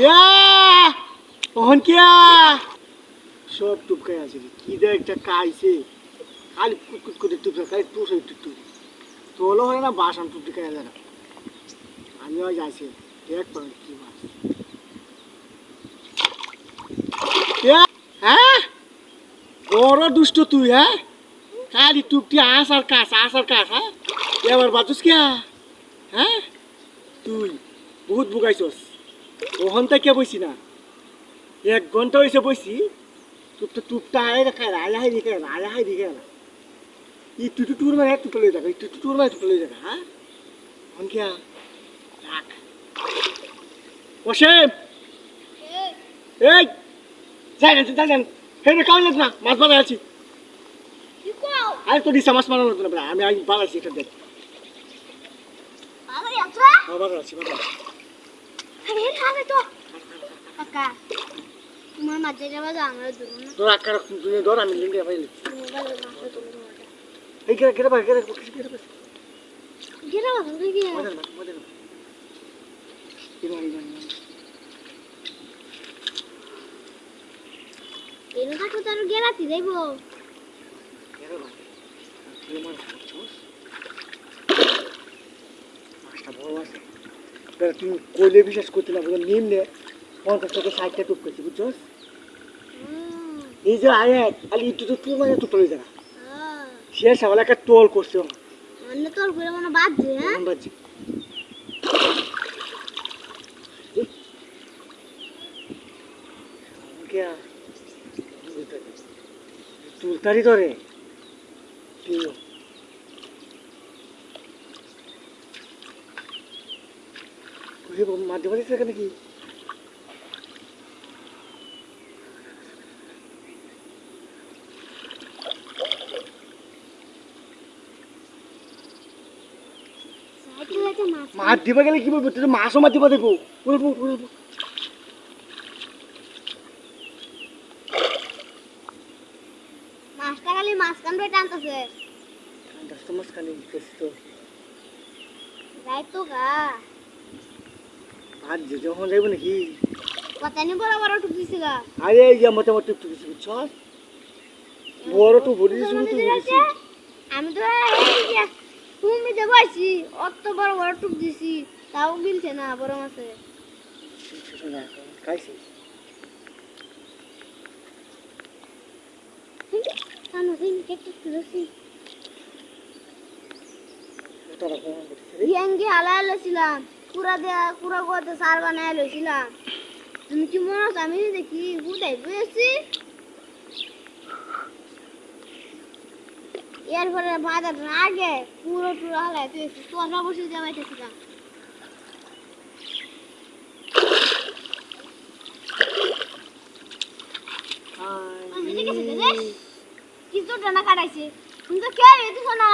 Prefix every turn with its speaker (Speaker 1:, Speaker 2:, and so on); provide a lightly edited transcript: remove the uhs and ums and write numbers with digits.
Speaker 1: ইয়া ওহন কিয়া সব টুপকাই আছে রে। কি দে একটা কাইছে খালি কুকুট করে টুপকা খালি টুসে টুটু তোলো হয় না বাসন টুপটি খাই যারা আমিও যাইছি দেখ পার কি মাছ ইয়া হ্যাঁ বড় দুষ্ট তুই হ্যাঁ খালি টুপটি আসার কাজ হ্যাঁ এবার বাতুস কিয়া হ্যাঁ তুই বহুত বুকাইছস ওহন থেকে বইছি না 1 ঘন্টা হয়েছে বইছি টুপটা আয় খায় আয় দিকে না ই টুটুর মানে টুটলে যাবে টুটুর মানে টুটলে যাবে হ্যাঁ ওহন কিয়া রাখ বসে এই যাই না হেরে কাউন না মাছ বাজাই আছি আরে তো দিশা মাছ মারানো না আমি আই বাজাইছি এটা দেখ বাবা আছি
Speaker 2: তোমার মাঝে যাওয়া যায় আমরা দূর না
Speaker 1: তোর আকার তুমি ধর আমি লিঙ্গে পাইলি এই গেরে ভাই গেরে কিছু গেরে ভাই
Speaker 2: গেরা ভালো গিয়া
Speaker 1: মদন
Speaker 2: এনো থাকো তার গেরাতি যাইবো
Speaker 1: গেরে ভাই তুই আমার বুঝছস মাছটা বড় আছে তুই কোলে বিশ্বাস করতে না বুঝলি নিম্নে 50 থেকে 60টা টুপ করছি বুঝছস এই যে আয় খালি একটু তুই মানে টুপলে যারা শেষ হওয়ার একটা টোল করছে
Speaker 2: অন্য তোর ঘুরে মনে বাজছে হ্যাঁ
Speaker 1: বাজছে তুলতারি ধরে মাঝে মাঝে সেখানে কি মাছ দিবা গেলে কি বলবো তুই মাছও মাছ দিবা দেখবো বলবো
Speaker 2: মাছটা খালি মাছ কান বেটা আনতেছে
Speaker 1: দশটা মাছ খালি তো
Speaker 2: যাই তো গা
Speaker 1: আর যে যখন যাইব নাকি
Speaker 2: কথা নি বড় বড় টুক দিছে গা
Speaker 1: আরে এই যে মোটামুটি টুক দিছি বুঝছস বড় টুক ভরি দিছি তুই দিছি
Speaker 2: আমি তো এই যে তুমি যে বইছি অত বড় বড় টুক দিছি তাও গিলছে না বড় মাছে
Speaker 1: খাইছি
Speaker 2: কানো দিন কেটে দিছি
Speaker 1: এটা রাখো
Speaker 2: ইয়াঙ্গি হালাইছিলাম পুরা গতে সার বানাই লইছিলাম তুমি কি মনে আছে আমি দেখি হুদাই বইছি এরপরে বাজার আগে পুরো হালাই তুই তোরা বসে যাবাইতেছিলাম আমি দেখেছি রে কিছু টানা কাটাইছে তুমি তো কে রে তুই না